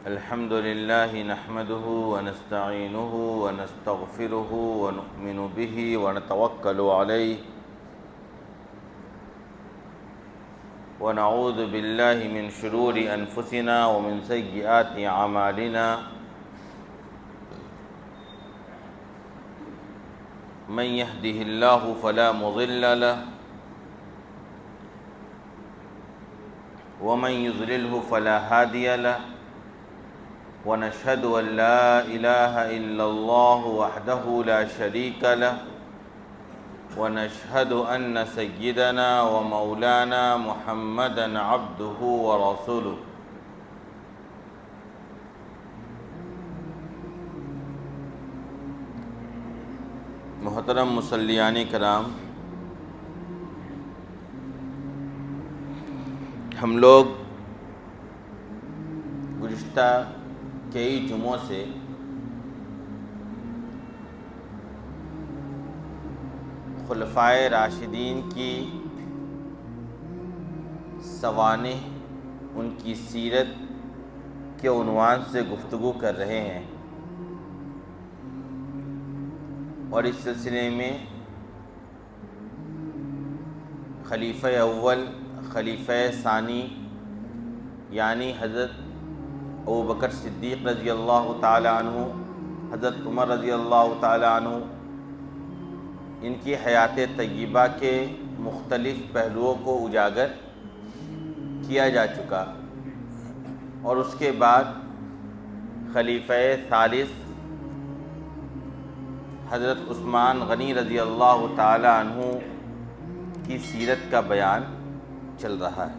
الحمد لله نحمده ونستعينه ونستغفره ونؤمن به ونتوكل عليه ونعوذ بالله من شرور أنفسنا ومن سيئات أعمالنا من يهده الله فلا مضل له ومن يضلله فلا هادي له ونشهد أن لا إله إلا الله وحده لا شريك له ونشهد أن سيدنا ومولانا محمدا عبده ورسوله محترم مصلیان کرام، ہم لوگ گزشتہ کئی جمعوں سے خلفائے راشدین کی سوانح، ان کی سیرت کے عنوان سے گفتگو کر رہے ہیں، اور اس سلسلے میں خلیفہ اول، خلیفہ ثانی یعنی حضرت ابوبکر صدیق رضی اللہ تعالی عنہ، حضرت عمر رضی اللہ تعالی عنہ، ان کی حیات طیبہ کے مختلف پہلوؤں کو اجاگر کیا جا چکا، اور اس کے بعد خلیفہ ثالث حضرت عثمان غنی رضی اللہ تعالی عنہ کی سیرت کا بیان چل رہا ہے۔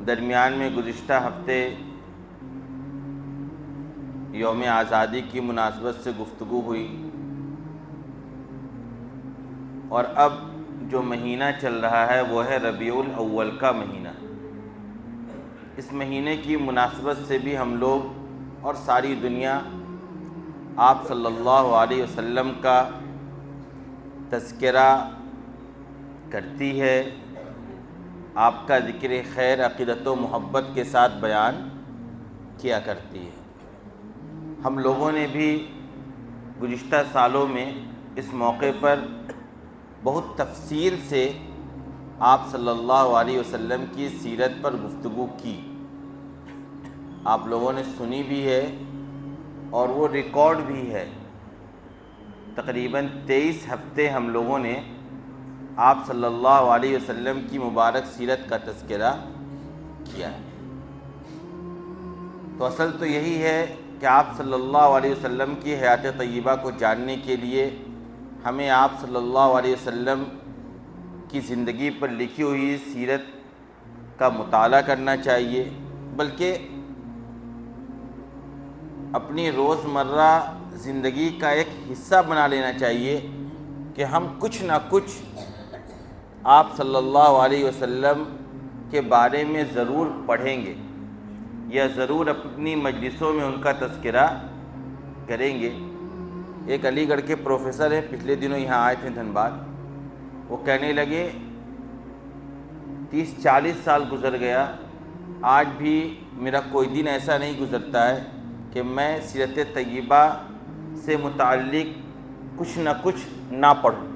درمیان میں گزشتہ ہفتے یوم آزادی کی مناسبت سے گفتگو ہوئی، اور اب جو مہینہ چل رہا ہے وہ ہے ربیع الاول کا مہینہ۔ اس مہینے کی مناسبت سے بھی ہم لوگ اور ساری دنیا آپ صلی اللہ علیہ وسلم کا تذکرہ کرتی ہے، آپ کا ذکر خیر عقیدت و محبت کے ساتھ بیان کیا کرتی ہے۔ ہم لوگوں نے بھی گزشتہ سالوں میں اس موقع پر بہت تفصیل سے آپ صلی اللہ علیہ وسلم کی سیرت پر گفتگو کی، آپ لوگوں نے سنی بھی ہے اور وہ ریکارڈ بھی ہے۔ تقریباً 23 ہفتے ہم لوگوں نے آپ صلی اللہ علیہ وسلم کی مبارک سیرت کا تذکرہ کیا ہے۔ تو اصل تو یہی ہے کہ آپ صلی اللہ علیہ وسلم کی حیات طیبہ کو جاننے کے لیے ہمیں آپ صلی اللہ علیہ وسلم کی زندگی پر لکھی ہوئی سیرت کا مطالعہ کرنا چاہیے، بلکہ اپنی روزمرہ زندگی کا ایک حصہ بنا لینا چاہیے کہ ہم کچھ نہ کچھ آپ صلی اللہ علیہ وسلم کے بارے میں ضرور پڑھیں گے یا ضرور اپنی مجلسوں میں ان کا تذکرہ کریں گے۔ ایک علی گڑھ کے پروفیسر ہیں، پچھلے دنوں یہاں آئے تھے دھنباد، وہ کہنے لگے 30-40 سال گزر گیا، آج بھی میرا کوئی دن ایسا نہیں گزرتا ہے کہ میں سیرت طیبہ سے متعلق کچھ نہ کچھ نہ پڑھوں۔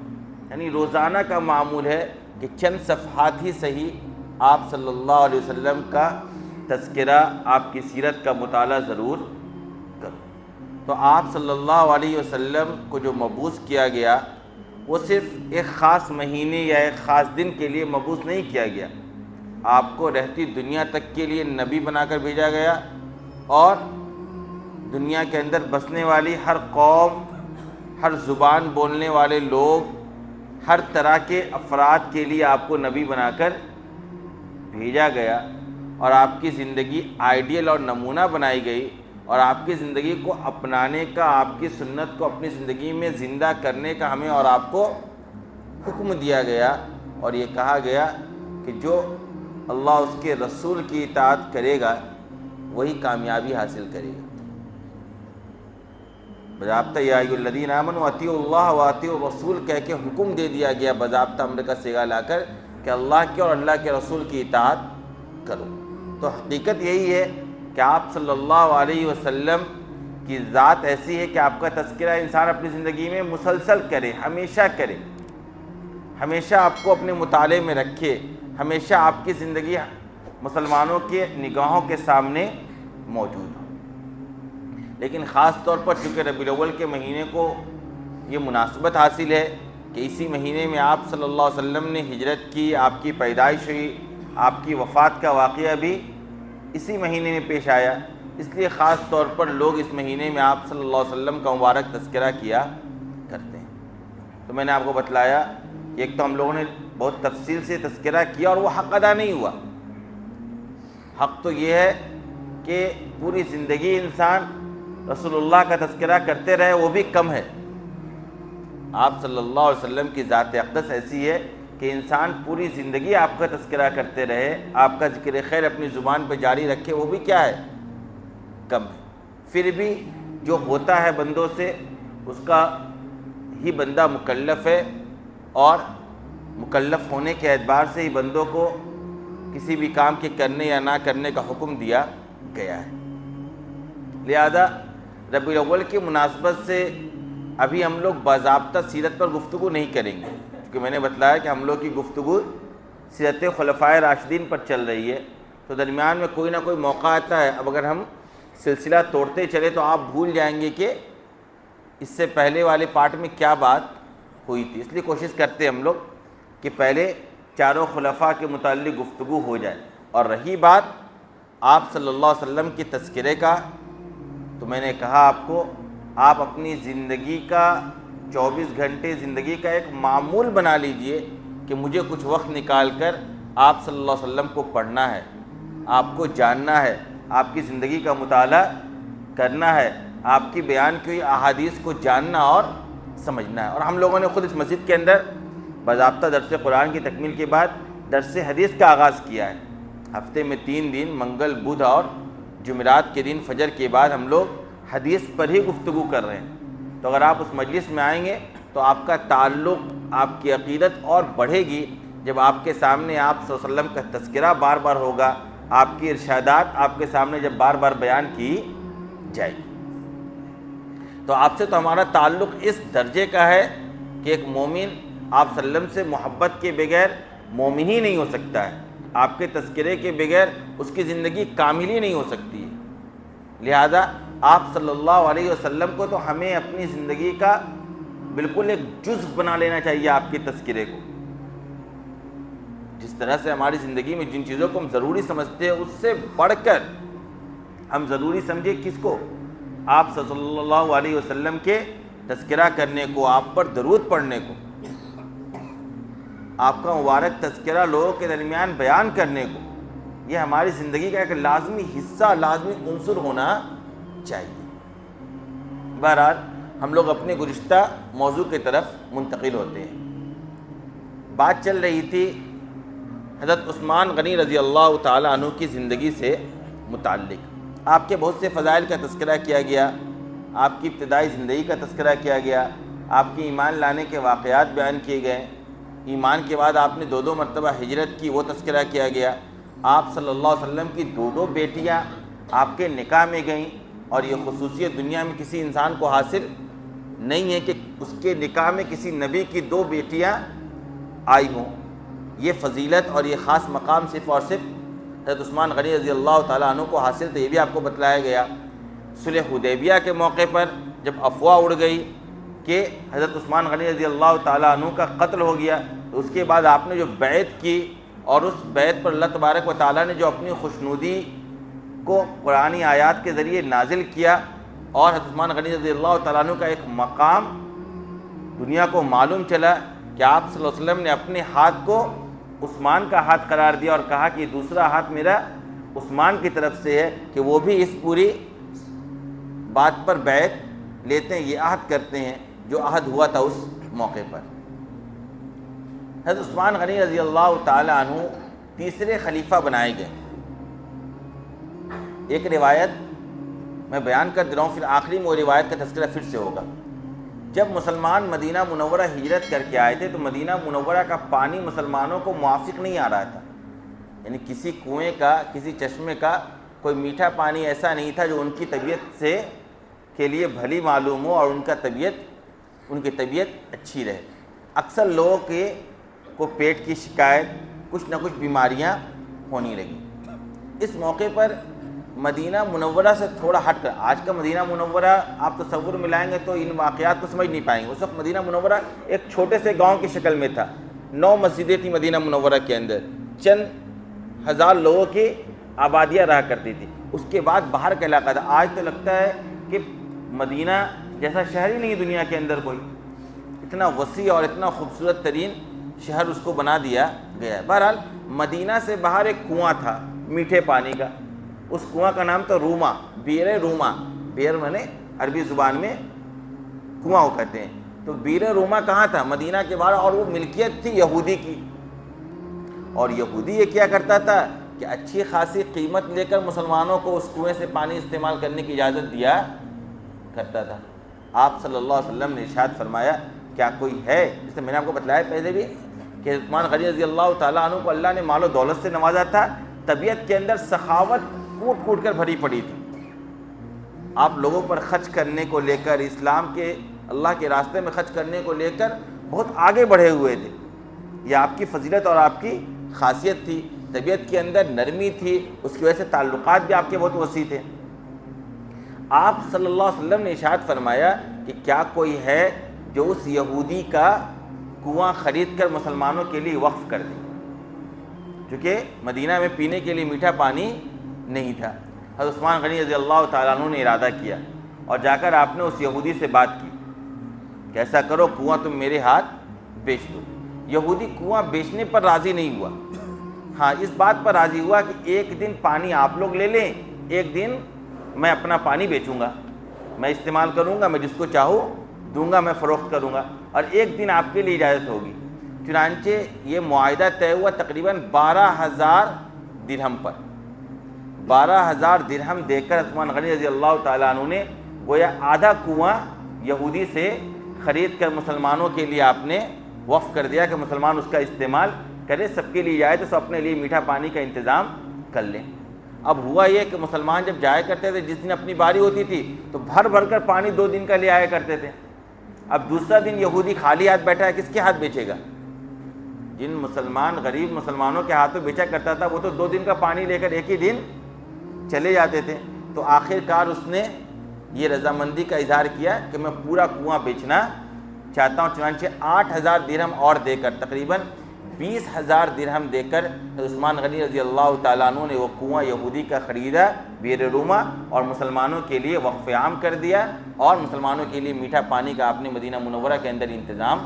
یعنی روزانہ کا معمول ہے کہ چند صفحات ہی صحیح آپ صلی اللہ علیہ وسلم کا تذکرہ، آپ کی سیرت کا مطالعہ ضرور کرو۔ تو آپ صلی اللہ علیہ وسلم کو جو مبعوث کیا گیا وہ صرف ایک خاص مہینے یا ایک خاص دن کے لیے مبعوث نہیں کیا گیا، آپ کو رہتی دنیا تک کے لیے نبی بنا کر بھیجا گیا، اور دنیا کے اندر بسنے والی ہر قوم، ہر زبان بولنے والے لوگ، ہر طرح کے افراد کے لیے آپ کو نبی بنا کر بھیجا گیا، اور آپ کی زندگی آئیڈیل اور نمونہ بنائی گئی، اور آپ کی زندگی کو اپنانے کا، آپ کی سنت کو اپنی زندگی میں زندہ کرنے کا ہمیں اور آپ کو حکم دیا گیا، اور یہ کہا گیا کہ جو اللہ اس کے رسول کی اطاعت کرے گا وہی کامیابی حاصل کرے گا۔ باضابطہ یا ایھا الذین آمنوا اطیعوا اللہ واطیعوا الرسول کہہ کے حکم دے دیا گیا باضابطہ امر کا صیغہ لا کر کہ اللہ کے اور اللہ کے رسول کی اطاعت کرو۔ تو حقیقت یہی ہے کہ آپ صلی اللہ علیہ وسلم کی ذات ایسی ہے کہ آپ کا تذکرہ انسان اپنی زندگی میں مسلسل کرے، ہمیشہ کرے، ہمیشہ آپ کو اپنے مطالعے میں رکھے، ہمیشہ آپ کی زندگی مسلمانوں کے نگاہوں کے سامنے موجود ہو۔ لیکن خاص طور پر چونکہ ربیع الاول کے مہینے کو یہ مناسبت حاصل ہے کہ اسی مہینے میں آپ صلی اللہ علیہ وسلم نے ہجرت کی، آپ کی پیدائش ہوئی، آپ کی وفات کا واقعہ بھی اسی مہینے میں پیش آیا، اس لیے خاص طور پر لوگ اس مہینے میں آپ صلی اللہ علیہ وسلم کا مبارک تذکرہ کیا کرتے ہیں۔ تو میں نے آپ کو بتلایا کہ ایک تو ہم لوگوں نے بہت تفصیل سے تذکرہ کیا اور وہ حق ادا نہیں ہوا۔ حق تو یہ ہے کہ پوری زندگی انسان رسول اللہ کا تذکرہ کرتے رہے، وہ بھی کم ہے۔ آپ صلی اللہ علیہ وسلم کی ذات اقدس ایسی ہے کہ انسان پوری زندگی آپ کا تذکرہ کرتے رہے، آپ کا ذکر خیر اپنی زبان پہ جاری رکھے، وہ بھی کیا ہے؟ کم ہے۔ پھر بھی جو ہوتا ہے بندوں سے اس کا ہی بندہ مکلف ہے، اور مکلف ہونے کے اعتبار سے ہی بندوں کو کسی بھی کام کے کرنے یا نہ کرنے کا حکم دیا گیا ہے۔ لہذا ربیع الاول کی مناسبت سے ابھی ہم لوگ باضابطہ سیرت پر گفتگو نہیں کریں گے، کیونکہ میں نے بتلایا کہ ہم لوگ کی گفتگو سیرت خلفائے راشدین پر چل رہی ہے، تو درمیان میں کوئی نہ کوئی موقع آتا ہے۔ اب اگر ہم سلسلہ توڑتے چلے تو آپ بھول جائیں گے کہ اس سے پہلے والے پارٹ میں کیا بات ہوئی تھی، اس لیے کوشش کرتے ہم لوگ کہ پہلے چاروں خلفاء کے متعلق گفتگو ہو جائے۔ اور رہی بات آپ صلی اللہ علیہ وسلم کی تذکرے کا، تو میں نے کہا آپ کو، آپ اپنی زندگی کا 24 گھنٹے زندگی کا ایک معمول بنا لیجئے کہ مجھے کچھ وقت نکال کر آپ صلی اللہ علیہ وسلم کو پڑھنا ہے، آپ کو جاننا ہے، آپ کی زندگی کا مطالعہ کرنا ہے، آپ کی بیان کی ہوئی احادیث کو جاننا اور سمجھنا ہے۔ اور ہم لوگوں نے خود اس مسجد کے اندر باضابطہ درس قرآن کی تکمیل کے بعد درس حدیث کا آغاز کیا ہے۔ ہفتے میں 3 دن منگل، بدھ اور جمعرات کے دن فجر کے بعد ہم لوگ حدیث پر ہی گفتگو کر رہے ہیں۔ تو اگر آپ اس مجلس میں آئیں گے تو آپ کا تعلق، آپ کی عقیدت اور بڑھے گی جب آپ کے سامنے آپ صلی اللہ علیہ وسلم کا تذکرہ بار بار ہوگا، آپ کی ارشادات آپ کے سامنے جب بار بار بیان کی جائے گی۔ تو آپ سے تو ہمارا تعلق اس درجے کا ہے کہ ایک مومن آپ صلی اللہ علیہ وسلم سے محبت کے بغیر مومن ہی نہیں ہو سکتا ہے، آپ کے تذکرے کے بغیر اس کی زندگی کامل ہی نہیں ہو سکتی ہے۔ لہذا آپ صلی اللہ علیہ وسلم کو تو ہمیں اپنی زندگی کا بالکل ایک جزء بنا لینا چاہیے، آپ کے تذکرے کو۔ جس طرح سے ہماری زندگی میں جن چیزوں کو ہم ضروری سمجھتے ہیں اس سے بڑھ کر ہم ضروری سمجھے کس کو؟ آپ صلی اللہ علیہ وسلم کے تذکرہ کرنے کو، آپ پر درود پڑھنے کو، آپ کا مبارک تذکرہ لوگوں کے درمیان بیان کرنے کو۔ یہ ہماری زندگی کا ایک لازمی حصہ، لازمی عنصر ہونا چاہیے۔ بہرحال ہم لوگ اپنے گزشتہ موضوع کی طرف منتقل ہوتے ہیں۔ بات چل رہی تھی حضرت عثمان غنی رضی اللہ تعالیٰ عنہ کی زندگی سے متعلق۔ آپ کے بہت سے فضائل کا تذکرہ کیا گیا، آپ کی ابتدائی زندگی کا تذکرہ کیا گیا، آپ کی ایمان لانے کے واقعات بیان کیے گئے، ایمان کے بعد آپ نے 2 مرتبہ ہجرت کی، وہ تذکرہ کیا گیا۔ آپ صلی اللہ علیہ وسلم کی 2 بیٹیاں آپ کے نکاح میں گئیں، اور یہ خصوصیت دنیا میں کسی انسان کو حاصل نہیں ہے کہ اس کے نکاح میں کسی نبی کی 2 بیٹیاں آئی ہوں۔ یہ فضیلت اور یہ خاص مقام صرف اور صرف حضرت عثمان غنی رضی اللہ تعالیٰ عنہ کو حاصل تھا، یہ بھی آپ کو بتلایا گیا۔ صلح حدیبیہ کے موقع پر جب افواہ اڑ گئی کہ حضرت عثمان غنی رضی اللہ تعالیٰ عنہ کا قتل ہو گیا، تو اس کے بعد آپ نے جو بیعت کی، اور اس بیعت پر اللہ تبارک و تعالیٰ نے جو اپنی خوشنودی کو قرآنی آیات کے ذریعے نازل کیا، اور حضرت عثمان غنی رضی اللہ تعالیٰ عنہ کا ایک مقام دنیا کو معلوم چلا کہ آپ صلی اللہ علیہ وسلم نے اپنے ہاتھ کو عثمان کا ہاتھ قرار دیا اور کہا کہ یہ دوسرا ہاتھ میرا عثمان کی طرف سے ہے، کہ وہ بھی اس پوری بات پر بیعت لیتے ہیں، یہ عہد کرتے ہیں جو عہد ہوا تھا اس موقع پر۔ حضرت عثمان غنی رضی اللہ تعالیٰ عنہ تیسرے خلیفہ بنائے گئے۔ ایک روایت میں بیان کر دے رہا ہوں، پھر آخری میں وہ روایت کا تذکرہ پھر سے ہوگا۔ جب مسلمان مدینہ منورہ ہجرت کر کے آئے تھے تو مدینہ منورہ کا پانی مسلمانوں کو موافق نہیں آ رہا تھا، یعنی کسی کنویں کا، کسی چشمے کا کوئی میٹھا پانی ایسا نہیں تھا جو ان کی طبیعت سے کے لیے بھلی معلوم ہو اور ان کی طبیعت اچھی رہے۔ اکثر لوگوں کو پیٹ کی شکایت، کچھ نہ کچھ بیماریاں ہونی لگیں۔ اس موقع پر مدینہ منورہ سے تھوڑا ہٹ کر، آج کا مدینہ منورہ آپ تصور میں لائیں گے تو ان واقعات کو سمجھ نہیں پائیں گے۔ اس وقت مدینہ منورہ ایک چھوٹے سے گاؤں کی شکل میں تھا، 9 مسجدیں تھیں مدینہ منورہ کے اندر، چند ہزار لوگوں کی آبادیاں رہا کرتی تھی۔ اس کے بعد باہر کا علاقہ تھا۔ آج تو لگتا ہے کہ مدینہ جیسا شہر ہی نہیں دنیا کے اندر کوئی، اتنا وسیع اور اتنا خوبصورت ترین شہر اس کو بنا دیا گیا ہے۔ بہرحال مدینہ سے باہر ایک کنواں تھا میٹھے پانی کا، اس کنواں کا نام تھا روما، بیر روما۔ بیر مانے عربی زبان میں کنواں کو کہتے ہیں۔ تو بیر روما کہاں تھا؟ مدینہ کے باہر، اور وہ ملکیت تھی یہودی کی۔ اور یہودی یہ کیا کرتا تھا کہ اچھی خاصی قیمت لے کر مسلمانوں کو اس کنویں سے پانی استعمال کرنے کی اجازت دیا کرتا تھا۔ آپ صلی اللہ علیہ وسلم نے ارشاد فرمایا، کیا کوئی ہے، جیسے میں نے آپ کو بتلایا پہلے بھی کہ عثمان غنی رضی اللہ تعالیٰ عنہ کو اللہ نے مال و دولت سے نوازا تھا، طبیعت کے اندر سخاوت کوٹ کوٹ کر بھری پڑی تھی۔ آپ لوگوں پر خرچ کرنے کو لے کر، اسلام کے اللہ کے راستے میں خرچ کرنے کو لے کر بہت آگے بڑھے ہوئے تھے۔ یہ آپ کی فضیلت اور آپ کی خاصیت تھی۔ طبیعت کے اندر نرمی تھی، اس کی وجہ سے تعلقات بھی آپ کے بہت وسیع تھے۔ آپ صلی اللہ علیہ وسلم نے ارشاد فرمایا کہ کیا کوئی ہے جو اس یہودی کا کنواں خرید کر مسلمانوں کے لیے وقف کر دے، کیونکہ مدینہ میں پینے کے لیے میٹھا پانی نہیں تھا۔ حضرت عثمان غنی رضی اللہ تعالیٰ عنہ نے ارادہ کیا اور جا کر آپ نے اس یہودی سے بات کی کہ ایسا کرو کنواں تم میرے ہاتھ بیچ دو۔ یہودی کنواں بیچنے پر راضی نہیں ہوا، ہاں اس بات پر راضی ہوا کہ ایک دن پانی آپ لوگ لے لیں، ایک دن میں اپنا پانی بیچوں گا، میں استعمال کروں گا، میں جس کو چاہوں دوں گا، میں فروخت کروں گا، اور ایک دن آپ کے لیے اجازت ہوگی۔ چنانچہ یہ معاہدہ طے ہوا تقریباً 12,000 درہم پر۔ 12,000 درہم دے کر عثمان غنی رضی اللہ تعالیٰ عنہ نے گویا آدھا کنواں یہودی سے خرید کر مسلمانوں کے لیے آپ نے وقف کر دیا کہ مسلمان اس کا استعمال کرے، سب کے لیے جائے تو سب اپنے لیے میٹھا پانی کا انتظام کر لیں۔ اب ہوا یہ کہ مسلمان جب جایا کرتے تھے، جس دن اپنی باری ہوتی تھی تو بھر بھر کر پانی 2 دن کا لے آیا کرتے تھے۔ اب دوسرا دن یہودی خالی ہاتھ بیٹھا ہے، کس کے ہاتھ بیچے گا؟ جن مسلمان غریب مسلمانوں کے ہاتھوں بیچا کرتا تھا وہ تو 2 دن کا پانی لے کر ایک ہی دن چلے جاتے تھے۔ تو آخر کار اس نے یہ رضامندی کا اظہار کیا کہ میں پورا کنواں بیچنا چاہتا ہوں۔ چنانچہ 8,000 درہم اور دے کر، تقریباً 20,000 درہم دے کر عثمان غنی رضی اللہ تعالیٰ عنہ نے وہ کنواں یہودی کا خریدا بیر روما اور مسلمانوں کے لیے وقف عام کر دیا، اور مسلمانوں کے لیے میٹھا پانی کا آپ نے مدینہ منورہ کے اندر انتظام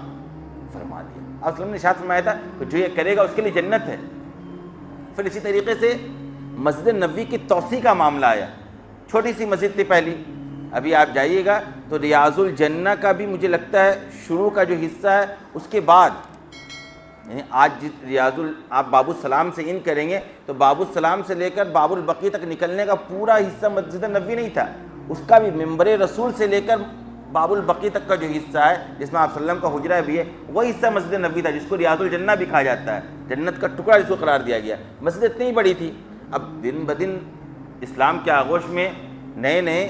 فرما دیا۔ آپ وسلم نے ارشاد فرمایا تھا کہ جو یہ کرے گا اس کے لیے جنت ہے۔ پھر اسی طریقے سے مسجد نبوی کی توسیع کا معاملہ آیا۔ چھوٹی سی مسجد تھی پہلی، ابھی آپ جائیے گا تو ریاض الجنہ کا بھی مجھے لگتا ہے شروع کا جو حصہ ہے اس کے بعد، یعنی آج آپ باب السلام سے ان کریں گے تو باب السلام سے لے کر باب البقیع تک نکلنے کا پورا حصہ مسجد نبوی نہیں تھا، اس کا بھی ممبر رسول سے لے کر باب البقیع تک کا جو حصہ ہے جس میں آپ صلی اللہ علیہ وسلم کا حجرہ بھی ہے، وہ حصہ مسجد نبوی تھا، جس کو ریاض الجنہ بھی کہا جاتا ہے، جنت کا ٹکڑا جس کو قرار دیا گیا۔ مسجد اتنی بڑی تھی۔ اب دن بدن اسلام کے آغوش میں نئے نئے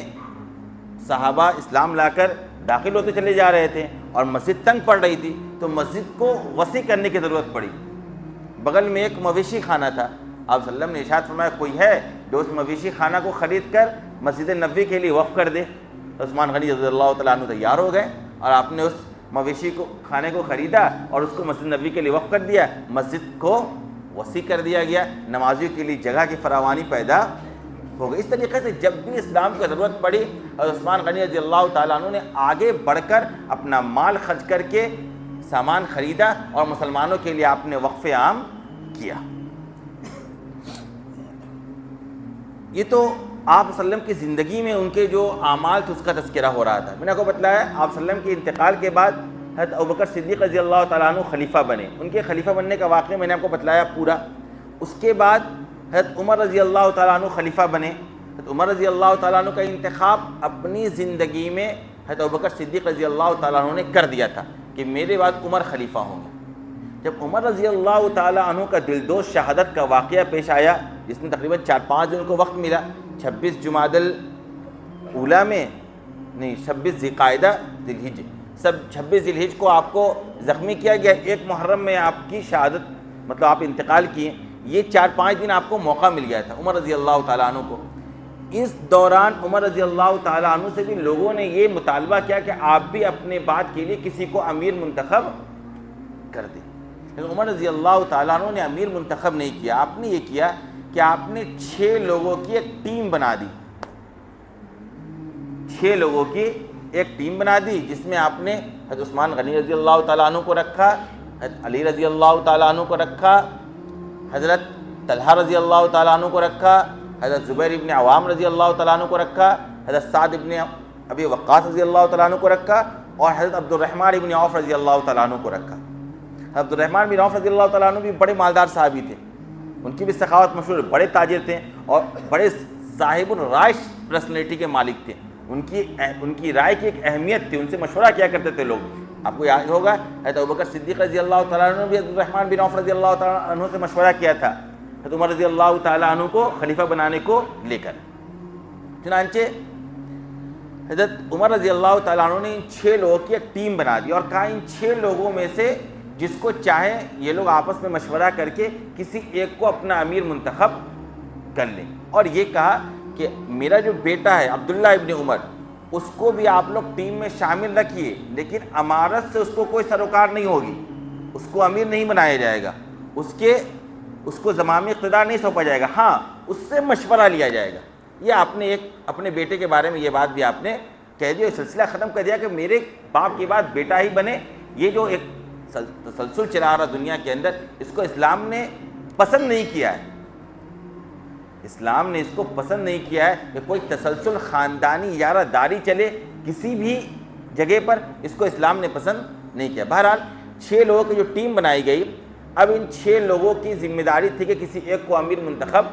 صحابہ اسلام لا کر داخل ہوتے چلے جا رہے تھے اور مسجد تنگ پڑ رہی تھی، تو مسجد کو وسیع کرنے کی ضرورت پڑی۔ بغل میں ایک مویشی خانہ تھا، آپ صلی اللہ علیہ وسلم نے ارشاد فرمایا کوئی ہے جو اس مویشی خانہ کو خرید کر مسجد نبوی کے لیے وقف کر دے۔ عثمان غنی رضی اللہ تعالیٰ عنہ تیار ہو گئے اور آپ نے اس مویشی خانے کو خریدا اور اس کو مسجد نبوی کے لیے وقف کر دیا۔ مسجد کو وسیع کر دیا گیا، نمازیوں کے لیے جگہ کی فراوانی پیدا ہو گئی۔ اس طریقے سے جب بھی اسلام کو ضرورت پڑی اور عثمان غنی رضی اللہ تعالیٰ عنہ نے آگے بڑھ کر اپنا مال خرچ کر کے سامان خریدا اور مسلمانوں کے لیے آپ نے وقف عام کیا۔ یہ تو آپ صلی اللہ علیہ وسلم کی زندگی میں ان کے جو اعمال تھے اس کا تذکرہ ہو رہا تھا۔ میں نے آپ کو بتلایا آپ صلی اللہ علیہ وسلم کے انتقال کے بعد حضرت ابوبکر صدیق رضی اللہ تعالیٰ عنہ خلیفہ بنے۔ ان کے خلیفہ بننے کا واقعہ میں نے آپ کو بتلایا پورا۔ اس کے بعد حضرت عمر رضی اللہ تعالیٰ عنہ خلیفہ بنے۔ حضرت عمر رضی اللہ تعالیٰ عنہ کا انتخاب اپنی زندگی میں حضرت ابوبکر صدیق رضی اللہ تعالیٰ عنہ نے کر دیا تھا کہ میرے بعد عمر خلیفہ ہوں گے۔ جب عمر رضی اللہ تعالیٰ عنہ کا دلدوز شہادت کا واقعہ پیش آیا، جس میں تقریباً 4-5 دن کو وقت ملا، 26 جمادی الاولیٰ میں نہیں 26 ذی القعدہ ذی الحجہ، سب 26 ذی الحجہ کو آپ کو زخمی کیا گیا، 1 محرم میں آپ کی شہادت مطلب آپ انتقال کیے، یہ 4-5 دن آپ کو موقع مل گیا تھا عمر رضی اللہ تعالیٰ عنہ کو۔ اس دوران عمر رضی اللہ تعالیٰ عنہ سے بھی لوگوں نے یہ مطالبہ کیا کہ آپ بھی اپنے بات کے لیے کسی کو امیر منتخب کر دیں، لیکن عمر رضی اللہ تعالیٰ عنہ نے امیر منتخب نہیں کیا۔ آپ نے یہ کیا کہ آپ نے 6 لوگوں کی ایک ٹیم بنا دی، 6 لوگوں کی ایک ٹیم بنا دی، جس میں آپ نے حضرت عثمان غنی رضی اللہ تعالیٰ عنہ کو رکھا، حضرت علی رضی اللہ تعالیٰ عنہ کو رکھا، حضرت طلحہ رضی اللہ تعالیٰ عنہ کو رکھا، حضرت زبیر ابن عوام رضی اللہ تعالیٰ عنہ کو رکھا، حضرت سعد ابن ابی وقاص رضی اللہ تعالیٰ عنہ کو رکھا، اور حضرت عبد الرحمن ابن عوف رضی اللہ تعالیٰ عنہ کو رکھا۔ عبد الرحمن بن عوف رضی اللہ تعالیٰ عنہ بھی بڑے مالدار صحابی تھے، ان کی بھی سخاوت مشہور، بڑے تاجر تھے اور بڑے صاحب الرائے پرسنالٹی کے مالک تھے، ان کی رائے کی ایک اہمیت تھی، ان سے مشورہ کیا کرتے تھے لوگ۔ آپ کو یاد ہوگا حضرت ابوبکر صدیق رضی اللہ تعالیٰ عنہ نے بھی عبد الرحمن بن عوف رضی اللہ تعالیٰ عنہ سے مشورہ کیا تھا حضرت عمر رضی اللہ تعالیٰ عنہ کو خلیفہ بنانے کو لے کر۔ چنانچہ حضرت عمر رضی اللہ تعالیٰ عنہ نے ان 6 لوگوں کی ایک ٹیم بنا دی اور کہا ان 6 لوگوں میں سے جس کو چاہے یہ لوگ آپس میں مشورہ کر کے کسی ایک کو اپنا امیر منتخب کر لیں، اور یہ کہا کہ میرا جو بیٹا ہے عبداللہ ابن عمر اس کو بھی آپ لوگ ٹیم میں شامل رکھیے، لیکن امارت سے اس کو کوئی سروکار نہیں ہوگی، اس کو امیر نہیں بنایا جائے گا، اس کو زمامی اقتدار نہیں سونپا جائے گا، ہاں اس سے مشورہ لیا جائے گا۔ یہ آپ نے ایک اپنے بیٹے کے بارے میں یہ بات بھی آپ نے کہہ دیا، سلسلہ ختم کر دیا کہ میرے باپ کے بعد بیٹا ہی بنے۔ یہ جو ایک تسلسل چلا رہا دنیا کے اندر، اس کو اسلام نے پسند نہیں کیا ہے، اسلام نے اس کو پسند نہیں کیا ہے کہ کوئی تسلسل خاندانی یارہ داری چلے کسی بھی جگہ پر، اس کو اسلام نے پسند نہیں کیا۔ بہرحال 6 لوگوں کی جو ٹیم بنائی گئی، اب ان 6 لوگوں کی ذمہ داری تھی کہ کسی ایک کو امیر منتخب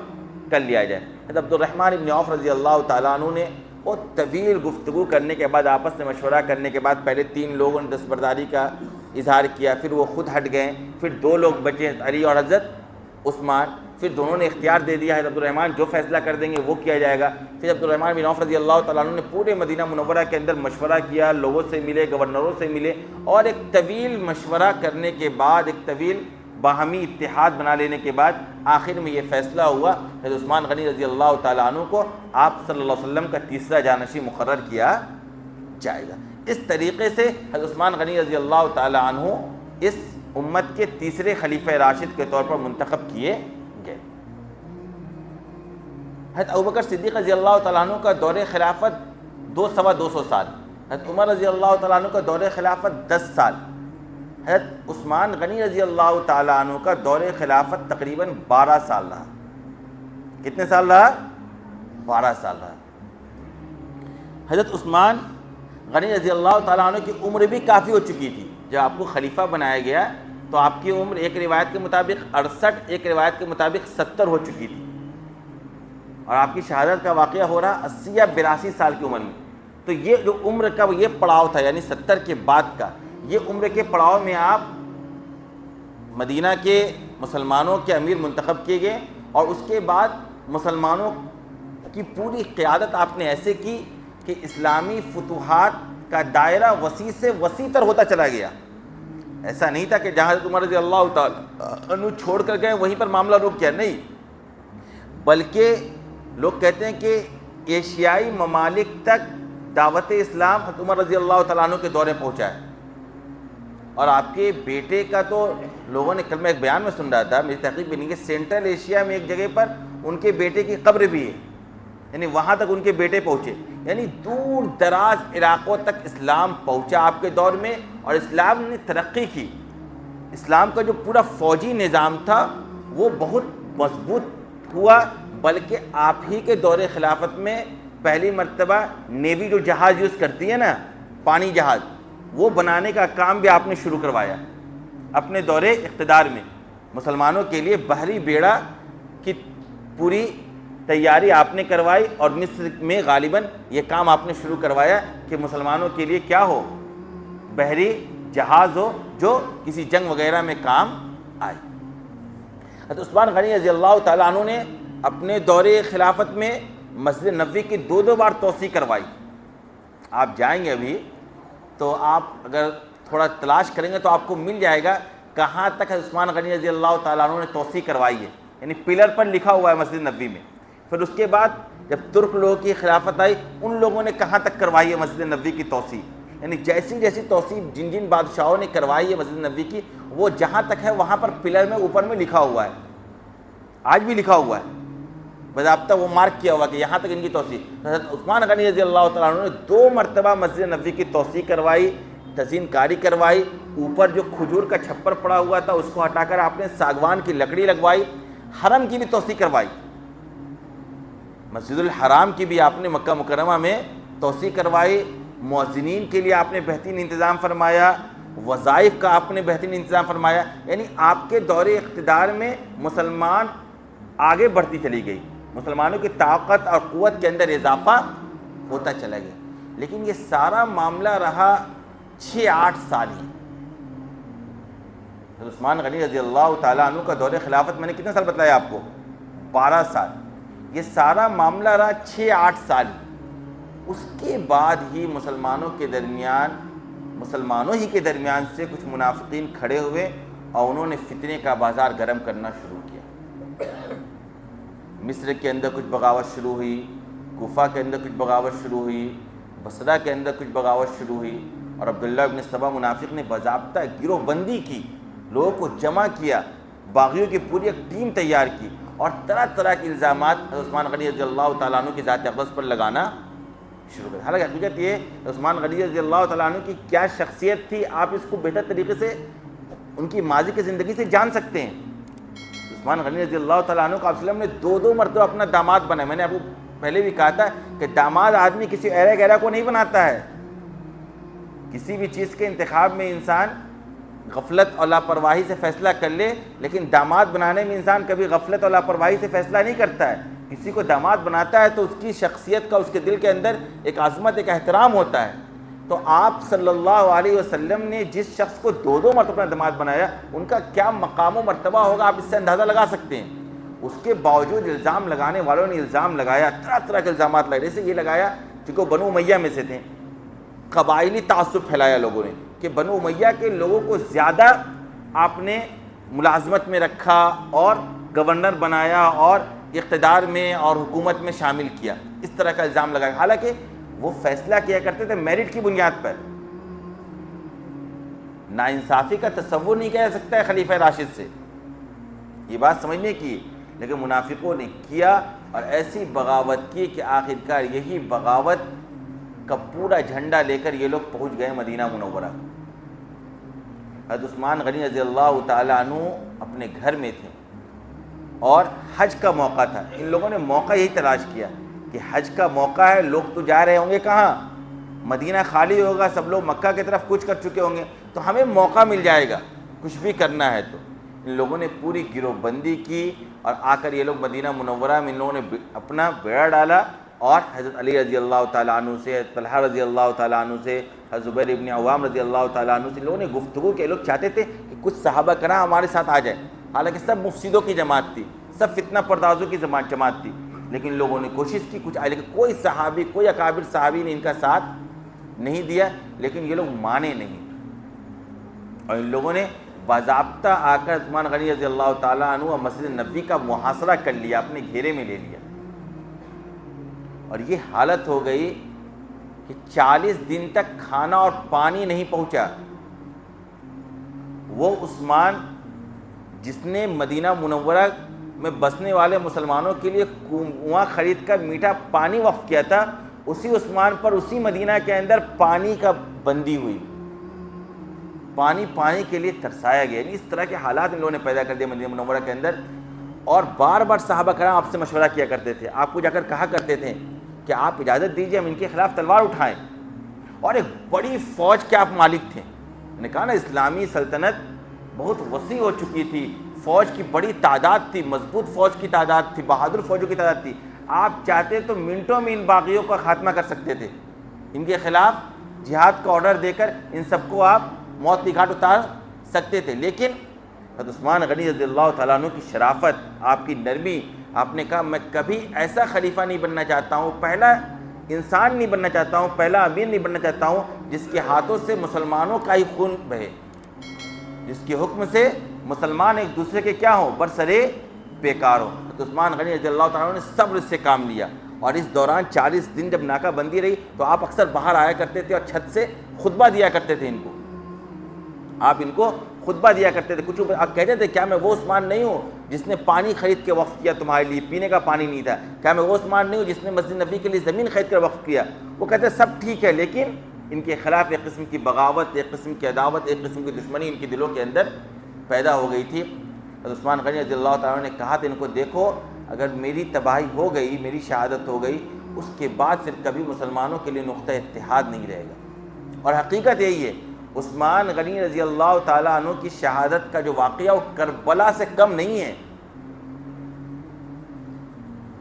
کر لیا جائے۔ حضرت عبد الرحمن ابن عوف رضی اللہ تعالیٰ عنہ نے بہت طویل گفتگو کرنے کے بعد، آپس میں مشورہ کرنے کے بعد، پہلے 3 لوگوں نے دستبرداری کا اظہار کیا، پھر وہ خود ہٹ گئے، پھر 2 لوگ بچے علی اور حضرت عثمان، پھر دونوں نے اختیار دے دیا حضرت عبد الرحمن جو فیصلہ کر دیں گے وہ کیا جائے گا۔ پھر عبد الرحمن بن عوف رضی اللہ تعالیٰ عنہ نے پورے مدینہ منورہ کے اندر مشورہ کیا، لوگوں سے ملے، گورنروں سے ملے، اور ایک طویل مشورہ کرنے کے بعد، ایک طویل باہمی اتحاد بنا لینے کے بعد آخر میں یہ فیصلہ ہوا حضرت عثمان غنی رضی اللہ تعالیٰ عنہ کو آپ صلی اللہ علیہ وسلم کا تیسرا جانشین مقرر کیا جائے گا۔ اس طریقے سے حضرت عثمان غنی رضی اللہ تعالیٰ عنہ اس امت کے تیسرے خلیفہ راشد کے طور پر منتخب کیے گئے۔ حضرت ابوبکر صدیق رضی اللہ تعالیٰ عنہ کا دور خلافت 200 سال، حضرت عمر رضی اللہ تعالیٰ عنہ کا دور خلافت 10 سال، حضرت عثمان غنی رضی اللہ تعالیٰ عنہ کا دور خلافت تقریباً 12 سال رہا۔ کتنے سال رہا؟ 12 سال رہا۔ حضرت عثمان غنی رضی اللہ تعالیٰ عنہ کی عمر بھی کافی ہو چکی تھی جب آپ کو خلیفہ بنایا گیا، تو آپ کی عمر ایک روایت کے مطابق 68، ایک روایت کے مطابق 70 ہو چکی تھی، اور آپ کی شہادت کا واقعہ ہو رہا 80 یا 82 سال کی عمر میں۔ تو یہ جو عمر کا یہ پڑاؤ تھا، یعنی 70 کے بعد کا یہ عمر کے پڑاؤ میں آپ مدینہ کے مسلمانوں کے امیر منتخب کیے گئے، اور اس کے بعد مسلمانوں کی پوری قیادت آپ نے ایسے کی کہ اسلامی فتوحات کا دائرہ وسیع سے وسیع تر ہوتا چلا گیا۔ ایسا نہیں تھا کہ جہاں حضرت عمر رضی اللہ تعالیٰ عنہ چھوڑ کر گئے وہیں پر معاملہ رک گیا، نہیں، بلکہ لوگ کہتے ہیں کہ ایشیائی ممالک تک دعوت اسلام حضرت عمر رضی اللہ تعالیٰ عنہ کے دورے پہنچا ہے۔ اور آپ کے بیٹے کا تو لوگوں نے کل میں ایک بیان میں سن رہا تھا، میری تحقیق بھی نہیں، کہ سینٹرل ایشیا میں ایک جگہ پر ان کے بیٹے کی قبر بھی ہے، یعنی وہاں تک ان کے بیٹے پہنچے، یعنی دور دراز علاقوں تک اسلام پہنچا آپ کے دور میں، اور اسلام نے ترقی کی۔ اسلام کا جو پورا فوجی نظام تھا وہ بہت مضبوط ہوا، بلکہ آپ ہی کے دور خلافت میں پہلی مرتبہ نیوی جو جہاز یوز کرتی ہے نا، پانی جہاز، وہ بنانے کا کام بھی آپ نے شروع کروایا اپنے دور اقتدار میں۔ مسلمانوں کے لیے بحری بیڑا کی پوری تیاری آپ نے کروائی، اور مصر میں غالباً یہ کام آپ نے شروع کروایا کہ مسلمانوں کے لیے کیا ہو، بحری جہاز ہو جو کسی جنگ وغیرہ میں کام آئے۔ حضرت عثمان غنی رضی اللہ تعالیٰ عنہ نے اپنے دور خلافت میں مسجد نبوی کی دو بار توسیع کروائی۔ آپ جائیں گے ابھی تو آپ اگر تھوڑا تلاش کریں گے تو آپ کو مل جائے گا کہاں تک حضرت عثمان غنی رضی اللہ تعالیٰ عنہ نے توسیع کروائی ہے، یعنی پلر پر لکھا ہوا ہے مسجد نبوی میں۔ پھر اس کے بعد جب ترک لوگوں کی خلافت آئی، ان لوگوں نے کہاں تک کروائی ہے مسجد نبوی کی توسیع، یعنی جیسی جیسی توسیع جن بادشاہوں نے کروائی ہے مسجد نبوی کی، وہ جہاں تک ہے وہاں پر پلر میں اوپر میں لکھا ہوا ہے، آج بھی لکھا ہوا ہے باضابطہ، وہ مارک کیا ہوا کہ یہاں تک ان کی توسیع۔ حضرت عثمان غنی رضی اللہ تعالیٰ عنہ نے 2 مرتبہ مسجد نبوی کی توسیع کروائی، تزئین کاری کروائی، اوپر جو کھجور کا چھپر پڑا ہوا تھا اس کو ہٹا کر آپ نے ساگوان کی لکڑی لگوائی، حرم کی بھی توسیع کروائی، مسجد الحرام کی بھی آپ نے مکہ مکرمہ میں توسیع کروائی، مؤذنین کے لیے آپ نے بہترین انتظام فرمایا، وظائف کا آپ نے بہترین انتظام فرمایا، یعنی آپ کے دور اقتدار میں مسلمان آگے بڑھتی چلی گئی، مسلمانوں کی طاقت اور قوت کے اندر اضافہ ہوتا چلا گیا۔ لیکن یہ سارا معاملہ رہا 6-8 سال ہی۔ عثمان غنی رضی اللہ تعالیٰ عنہ کا دور خلافت میں نے کتنے سال بتایا آپ کو؟ 12 سال۔ یہ سارا معاملہ رہا 6-8 سال ہی۔ اس کے بعد ہی مسلمانوں ہی کے درمیان سے کچھ منافقین کھڑے ہوئے اور انہوں نے فتنے کا بازار گرم کرنا شروع کیا۔ مصر کے اندر کچھ بغاوت شروع ہوئی، کوفہ کے اندر کچھ بغاوت شروع ہوئی، بصرہ کے اندر کچھ بغاوت شروع ہوئی، اور عبداللہ ابن سبا منافق نے باضابطہ گروہ بندی کی، لوگوں کو جمع کیا، باغیوں کی پوری ایک ٹیم تیار کی، اور طرح طرح کے الزامات عثمان غنی رضی اللہ تعالیٰ عنہ کی ذات اقدس پر لگانا شروع کر۔ حالانکہ حقیقت یہ عثمان غنی رضی اللہ تعالیٰ عنہ کی کیا شخصیت تھی، آپ اس کو بہتر طریقے سے ان کی ماضی کی زندگی سے جان سکتے ہیں۔ عثمان غنی رضی اللہ تعالیٰ عنہ کو آپ وسلم نے 2 مرتبہ اپنا داماد بنایا۔ میں نے آپ کو پہلے بھی کہا تھا کہ داماد آدمی کسی ایرے گیرا کو نہیں بناتا ہے۔ کسی بھی چیز کے انتخاب میں انسان غفلت اور لاپرواہی سے فیصلہ کر لے، لیکن داماد بنانے میں انسان کبھی غفلت اور لاپرواہی سے فیصلہ نہیں کرتا ہے۔ کسی کو داماد بناتا ہے تو اس کی شخصیت کا، اس کے دل کے اندر ایک عظمت، ایک احترام ہوتا ہے۔ تو آپ صلی اللہ علیہ وسلم نے جس شخص کو 2 مرتبہ داماد بنایا، ان کا کیا مقام و مرتبہ ہوگا آپ اس سے اندازہ لگا سکتے ہیں۔ اس کے باوجود الزام لگانے والوں نے الزام لگایا، طرح طرح کے الزامات لگائے۔ جیسے یہ لگایا چونکہ وہ بنو امیہ میں سے تھے، قبائلی تعصب پھیلایا لوگوں نے کہ بنو امیہ کے لوگوں کو زیادہ آپ نے ملازمت میں رکھا اور گورنر بنایا اور اقتدار میں اور حکومت میں شامل کیا، اس طرح کا الزام لگایا۔ حالانکہ وہ فیصلہ کیا کرتے تھے میرٹ کی بنیاد پر، ناانصافی کا تصور نہیں کیا جا سکتا ہے خلیفہ راشد سے، یہ بات سمجھنے کی۔ لیکن منافقوں نے کیا اور ایسی بغاوت کی کہ آخرکار یہی بغاوت کا پورا جھنڈا لے کر یہ لوگ پہنچ گئے مدینہ منورہ۔ حضرت عثمان غنی رضی اللہ تعالیٰ عنہ اپنے گھر میں تھے اور حج کا موقع تھا۔ ان لوگوں نے موقع یہی تلاش کیا کہ حج کا موقع ہے، لوگ تو جا رہے ہوں گے کہاں، مدینہ خالی ہوگا، سب لوگ مکہ کی طرف کوچ کر چکے ہوں گے، تو ہمیں موقع مل جائے گا کچھ بھی کرنا ہے۔ تو ان لوگوں نے پوری گروہ بندی کی اور آ کر یہ لوگ مدینہ منورہ میں ان لوگوں نے اپنا بیڑا ڈالا، اور حضرت علی رضی اللہ تعالیٰ عنہ سے، حضرت طلحہ رضی اللہ تعالیٰ عنہ سے، حضرت زبیر ابن عوام رضی اللہ تعالیٰ عنہ سے ان لوگوں نے گفتگو کی۔ لوگ چاہتے تھے کہ کچھ صحابہ کرام ہمارے ساتھ آ جائیں، حالانکہ سب مفسدوں کی جماعت تھی، سب فتنہ پردازوں کی جماعت تھی، لیکن لوگوں نے کوشش کی کچھ آئے، لیکن کوئی صحابی، کوئی اکابر صحابی نے ان کا ساتھ نہیں دیا، لیکن یہ لوگ مانے نہیں، اور ان لوگوں نے باضابطہ آ کر عثمان غنی رضی اللہ تعالیٰ عنہ اور مسجد نبوی کا محاصرہ کر لیا، اپنے گھیرے میں لے لیا، اور یہ حالت ہو گئی کہ 40 دن تک کھانا اور پانی نہیں پہنچا۔ وہ عثمان جس نے مدینہ منورہ میں بسنے والے مسلمانوں کے لیے کنواں خرید کر میٹھا پانی وقف کیا تھا، اسی عثمان پر اسی مدینہ کے اندر پانی کا بندی ہوئی، پانی پانی کے لیے ترسایا گیا۔ اس طرح کے حالات ان لوگوں نے پیدا کر دیے مدینہ منورہ کے اندر، اور بار بار صحابہ کرام آپ سے مشورہ کیا کرتے تھے، آپ کو جا کر کہا کرتے تھے کہ آپ اجازت دیجیے ہم ان کے خلاف تلوار اٹھائیں، اور ایک بڑی فوج کے آپ مالک تھے۔ میں نے کہا نا اسلامی سلطنت بہت وسیع ہو چکی تھی، فوج کی بڑی تعداد تھی، مضبوط فوج کی تعداد تھی، بہادر فوجوں کی تعداد تھی. آپ چاہتے تو منٹوں میں ان باغیوں کا خاتمہ کر سکتے تھے. ان کے خلاف جہاد کا آرڈر دے کر ان سب کو آپ موت کی گھاٹ اتار سکتے تھے. لیکن حضرت عثمان غنی رضی اللہ تعالیٰ عنہ کی شرافت، آپ کی نرمی، آپ نے کہا میں کبھی ایسا خلیفہ نہیں بننا چاہتا ہوں، پہلا انسان نہیں بننا چاہتا ہوں، پہلا امیر نہیں بننا چاہتا ہوں جس کے ہاتھوں سے مسلمانوں کا ہی خون بہے، جس کے حکم سے مسلمان ایک دوسرے کے کیا ہوں، برسرے بیکار ہو. حضرت عثمان غنی رضی اللہ تعالیٰ عنہ نے صبر سے کام لیا. اور اس دوران 40 دن جب ناکہ بندی رہی تو آپ اکثر باہر آیا کرتے تھے اور چھت سے خطبہ دیا کرتے تھے. ان کو آپ ان کو خطبہ دیا کرتے تھے. کچھ آپ کہتے تھے کیا میں وہ عثمان نہیں ہوں جس نے پانی خرید کے وقف کیا تمہارے لیے، پینے کا پانی نہیں تھا؟ کیا میں وہ عثمان نہیں ہوں جس نے مسجد نبی کے لیے زمین خرید کر وقف کیا؟ وہ کہتے ہیں سب ٹھیک ہے، لیکن ان کے خلاف ایک قسم کی بغاوت، ایک قسم کی عداوت، ایک قسم کی دشمنی ان کے دلوں کے اندر پیدا ہو گئی تھی. حضرت عثمان غنی رضی اللہ تعالیٰ نے کہا تھا ان کو، دیکھو اگر میری تباہی ہو گئی، میری شہادت ہو گئی، اس کے بعد پھر کبھی مسلمانوں کے لیے نقطہ اتحاد نہیں رہے گا. اور حقیقت یہی ہے، عثمان غنی رضی اللہ تعالیٰ عنہ کی شہادت کا جو واقعہ وہ کربلا سے کم نہیں ہے.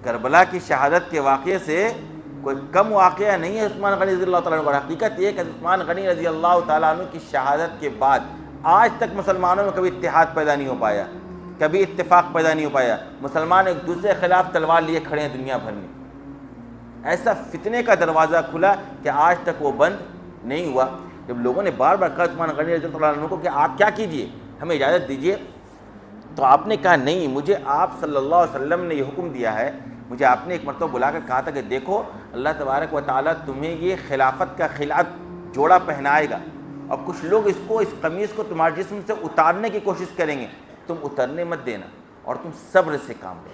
کربلا کی شہادت کے واقعے سے کوئی کم واقعہ نہیں ہے عثمان غنی رضی اللہ تعالیٰ عنہ. اور حقیقت یہ کہ عثمان غنی رضی اللہ تعالیٰ عنہ کی شہادت کے بعد آج تک مسلمانوں میں کبھی اتحاد پیدا نہیں ہو پایا، کبھی اتفاق پیدا نہیں ہو پایا. مسلمان ایک دوسرے کے خلاف تلوار لیے کھڑے ہیں دنیا بھر میں. ایسا فتنے کا دروازہ کھلا کہ آج تک وہ بند نہیں ہوا. جب لوگوں نے بار بار کہا عثمان غنی رضی اللہ عنہ کو کہ آپ کیا کیجئے، ہمیں اجازت دیجئے، تو آپ نے کہا نہیں، مجھے آپ صلی اللہ علیہ وسلم نے یہ حکم دیا ہے. مجھے آپ نے ایک مرتبہ بلا کر کہا تھا کہ دیکھو اللہ تبارک و تعالیٰ تمہیں یہ خلافت کا خلعت جوڑا پہنائے گا، اور کچھ لوگ اس قمیص کو تمہارے جسم سے اتارنے کی کوشش کریں گے، تم اترنے مت دینا اور تم صبر سے کام لو.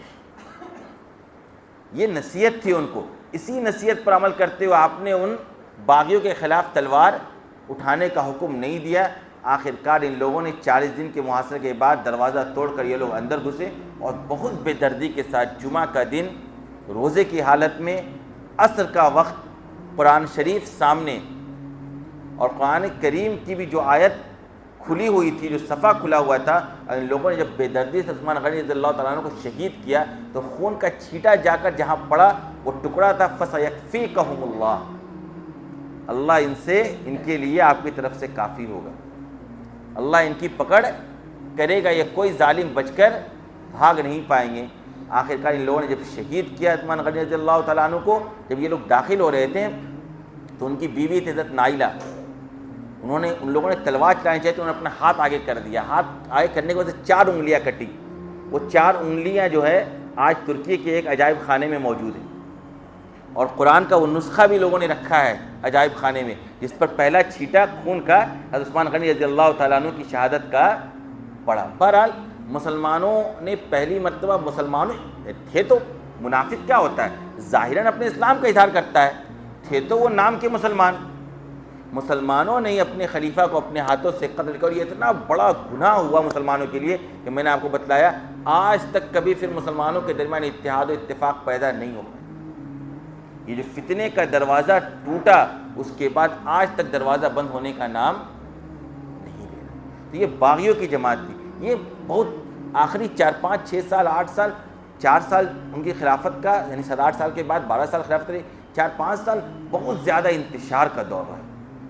یہ نصیحت تھی ان کو. اسی نصیحت پر عمل کرتے ہوئے آپ نے ان باغیوں کے خلاف تلوار اٹھانے کا حکم نہیں دیا. آخرکار ان لوگوں نے 40 دن کے محاصرے کے بعد دروازہ توڑ کر یہ لوگ اندر گھسے اور بہت بے دردی کے ساتھ جمعہ کا دن روزے کی حالت میں، عصر کا وقت، قرآن شریف سامنے اور قرآن کریم کی بھی جو آیت کھلی ہوئی تھی، جو صفحہ کھلا ہوا تھا، ان لوگوں نے جب بے دردی سے عثمان غنی رضی اللہ تعالیٰ عنہ کو شہید کیا تو خون کا چھینٹا جا کر جہاں پڑا وہ ٹکڑا تھا فَسَيَكْفِيكَهُمُ اللَّهُ، اللہ ان سے، ان کے لیے آپ کی طرف سے کافی ہوگا، اللہ ان کی پکڑ کرے گا، یہ کوئی ظالم بچ کر بھاگ نہیں پائیں گے. آخرکار ان لوگوں نے جب شہید کیا عثمان غنی رضی اللہ تعالیٰ عنہ کو، جب یہ لوگ داخل ہو رہے تھے تو ان کی بیوی تھی حضرت نائلہ، ان لوگوں نے تلوار چلانی چاہیے تو انہوں نے اپنا ہاتھ آگے کر دیا. ہاتھ آگے کرنے کی وجہ سے 4 انگلیاں کٹی. وہ 4 انگلیاں جو ہے آج ترکی کے ایک عجائب خانے میں موجود ہیں، اور قرآن کا وہ نسخہ بھی لوگوں نے رکھا ہے عجائب خانے میں، جس پر پہلا چھینٹا خون کا حضرت عثمان غنی رضی اللہ تعالیٰ عنہ کی شہادت کا پڑا. بہرحال مسلمانوں نے پہلی مرتبہ، مسلمانوں تھے تو منافق کیا ہوتا ہے، ظاہراً اپنے اسلام کا اظہار کرتا ہے، تھے تو وہ نام کے مسلمان. مسلمانوں نے اپنے خلیفہ کو اپنے ہاتھوں سے قتل کر، یہ اتنا بڑا گناہ ہوا مسلمانوں کے لیے کہ میں نے آپ کو بتلایا آج تک کبھی پھر مسلمانوں کے درمیان اتحاد و اتفاق پیدا نہیں ہو پایا. یہ جو فتنے کا دروازہ ٹوٹا اس کے بعد آج تک دروازہ بند ہونے کا نام نہیں لے رہا. تو یہ باغیوں کی جماعت تھی. یہ بہت آخری 4 5 6 سال 8 سال 4 سال ان کی خلافت کا، یعنی 7 8 سال کے بعد 12 سال خلافت رہی، 4 5 سال بہت زیادہ انتشار کا دور رہا.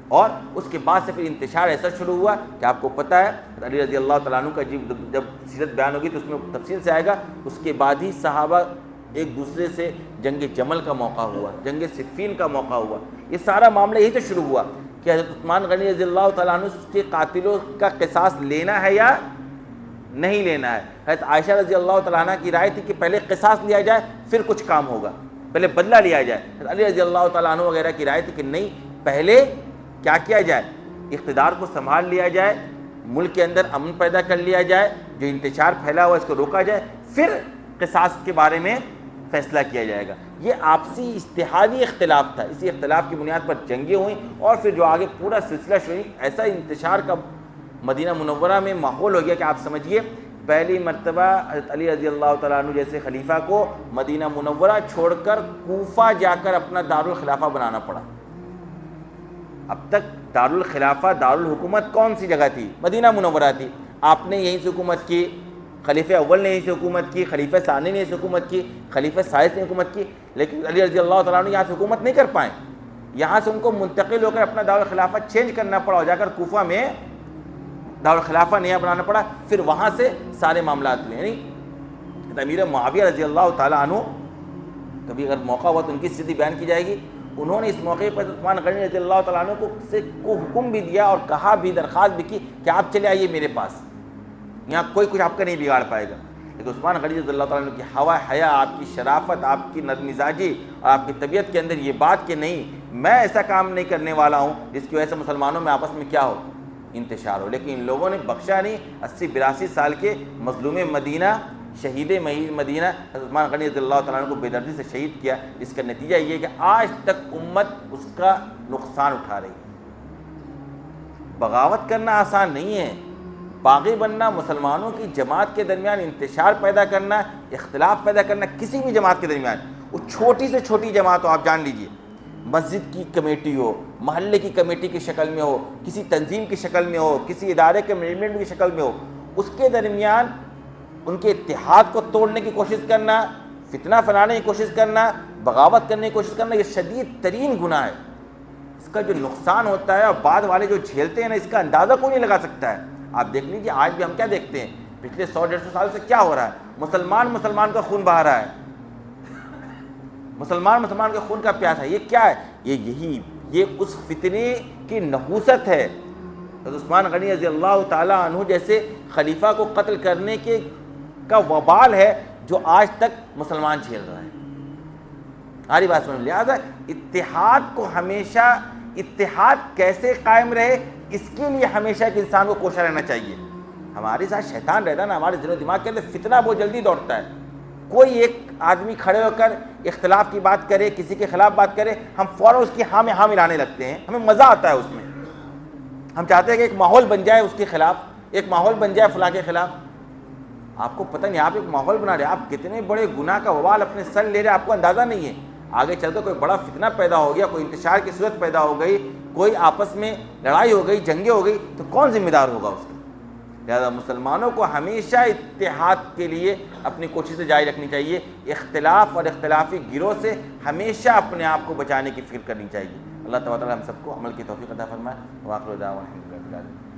اور اس کے بعد سے پھر انتشار ایسا شروع ہوا کہ آپ کو پتہ ہے علی رضی اللہ تعالیٰ عنہ کا جب سیرت بیان ہوگی تو اس میں تفصیل سے آئے گا. اس کے بعد ہی صحابہ ایک دوسرے سے جنگ جمل کا موقع ہوا، جنگ صفین کا موقع ہوا. یہ سارا معاملہ یہی سے شروع ہوا کہ حضرت عثمان غنی رضی اللہ تعالیٰ عنہ کے قاتلوں کا قصاص لینا ہے یا نہیں لینا ہے. حضرت عائشہ رضی اللہ تعالیٰ عنہ کی رائے تھی کہ پہلے قصاص لیا جائے پھر کچھ کام ہوگا، پہلے بدلہ لیا جائے. حضرت علی رضی اللہ تعالیٰ عنہ وغیرہ کی رائے تھی کہ نہیں، پہلے کیا کیا جائے، اقتدار کو سنبھال لیا جائے، ملک کے اندر امن پیدا کر لیا جائے، جو انتشار پھیلا ہوا اس کو روکا جائے، پھر قصاص کے بارے میں فیصلہ کیا جائے گا. یہ آپسی اجتہادی اختلاف تھا. اسی اختلاف کی بنیاد پر جنگیں ہوئیں اور پھر جو آگے پورا سلسلہ شروع، ایسا انتشار کا مدینہ منورہ میں ماحول ہو گیا کہ آپ سمجھیے پہلی مرتبہ حضرت علی رضی اللہ تعالیٰ عنہ جیسے خلیفہ کو مدینہ منورہ چھوڑ کر کوفہ جا کر اپنا دارالخلافہ بنانا پڑا. اب تک دارالخلافہ، دارالحکومت کون سی جگہ تھی؟ مدینہ منورہ تھی. آپ نے یہیں سے حکومت کی، خلیفہ اول نے اس حکومت کی، خلیفہ ثانی نے اس حکومت کی، خلیفہ ثالث نے حکومت کی، لیکن علی رضی اللہ تعالیٰ عنہ یہاں سے حکومت نہیں کر پائیں. یہاں سے ان کو منتقل ہو کر اپنا دارالخلافہ چینج کرنا پڑا اور جا کر کوفہ میں دارالخلافہ نیا بنانا پڑا. پھر وہاں سے سارے معاملات ہوئے. یعنی امیر معاویہ رضی اللہ تعالیٰ عنہ، کبھی اگر موقع ہوا تو ان کی استھتی بیان کی جائے گی، انہوں نے اس موقع پر عثمان غنی رضی اللہ تعالیٰ عنہ کو حکم بھی دیا اور کہا بھی، درخواست بھی کی کہ آپ چلے آئیے میرے پاس، یہاں کوئی کچھ آپ کا نہیں بگاڑ پائے گا. لیکن عثمان غنی رضی اللہ تعالیٰ عنہ کی ہوا حیا، آپ کی شرافت، آپ کی نرم مزاجی اور آپ کی طبیعت کے اندر یہ بات کہ نہیں میں ایسا کام نہیں کرنے والا ہوں جس کی وجہ سے مسلمانوں میں آپس میں کیا ہو، انتشار ہو. لیکن ان لوگوں نے بخشا نہیں. 80-82 سال کے مظلوم مدینہ، شہید مدینہ عثمان غنی رضی اللہ تعالیٰ عنہ کو بے دردی سے شہید کیا. اس کا نتیجہ یہ ہے کہ آج تک امت اس کا نقصان اٹھا رہی ہے. بغاوت کرنا آسان نہیں ہے، باغی بننا، مسلمانوں کی جماعت کے درمیان انتشار پیدا کرنا، اختلاف پیدا کرنا کسی بھی جماعت کے درمیان، وہ چھوٹی سے چھوٹی جماعت ہو، آپ جان لیجئے مسجد کی کمیٹی ہو، محلے کی کمیٹی کی شکل میں ہو، کسی تنظیم کی شکل میں ہو، کسی ادارے کے مینجمنٹ کی شکل میں ہو، اس کے درمیان ان کے اتحاد کو توڑنے کی کوشش کرنا، فتنہ پھیلانے کی کوشش کرنا، بغاوت کرنے کی کوشش کرنا، یہ شدید ترین گناہ ہے. اس کا جو نقصان ہوتا ہے اور بعد والے جو جھیلتے ہیں نا، اس کا اندازہ کوئی نہیں لگا سکتا ہے. آپ دیکھ لیجیے آج بھی ہم کیا دیکھتے ہیں، پچھلے 100-150 سال سے کیا ہو رہا ہے، مسلمان کا خون بہا رہا ہے، مسلمان کے خون کا پیاسا ہے. یہ کیا ہے؟ یہ اس فتنے کی نحوست ہے. عثمان غنی رضی اللہ تعالیٰ عنہ جیسے خلیفہ کو قتل کرنے کا وبال ہے جو آج تک مسلمان جھیل رہا ہے. ہماری بات سمجھ. لہٰذا اتحاد کو ہمیشہ، اتحاد کیسے قائم رہے اس کے لیے ہمیشہ ایک انسان کو کوشاں رہنا چاہیے. ہمارے ساتھ شیطان رہتا ہے نا، ہمارے ذہن و دماغ کے اندر فتنہ بہت جلدی دوڑتا ہے. کوئی ایک آدمی کھڑے ہو کر اختلاف کی بات کرے، کسی کے خلاف بات کرے، ہم فوراً اس کی ہاں میں ہاں ملانے لگتے ہیں. ہمیں مزہ آتا ہے اس میں. ہم چاہتے ہیں کہ ایک ماحول بن جائے اس کے خلاف، ایک ماحول بن جائے فلاں کے خلاف. آپ کو پتہ نہیں، آپ ایک ماحول بنا رہے ہیں، آپ کتنے بڑے گناہ کا وبال اپنے سر لے رہے ہیں، آپ کو اندازہ نہیں ہے. آگے چل کر کوئی بڑا فتنہ پیدا ہو گیا، کوئی انتشار کی صورت پیدا ہو گئی، کوئی آپس میں لڑائی ہو گئی، جنگیں ہو گئی، تو کون ذمہ دار ہوگا اس کا؟ لہذا مسلمانوں کو ہمیشہ اتحاد کے لیے اپنی کوششیں جاری رکھنی چاہیے. اختلاف اور اختلافی گروہ سے ہمیشہ اپنے آپ کو بچانے کی فکر کرنی چاہیے. اللہ تعالیٰ ہم سب کو عمل کی توفیق عطا فرمائے. وآخر دعوانا الحمد للہ.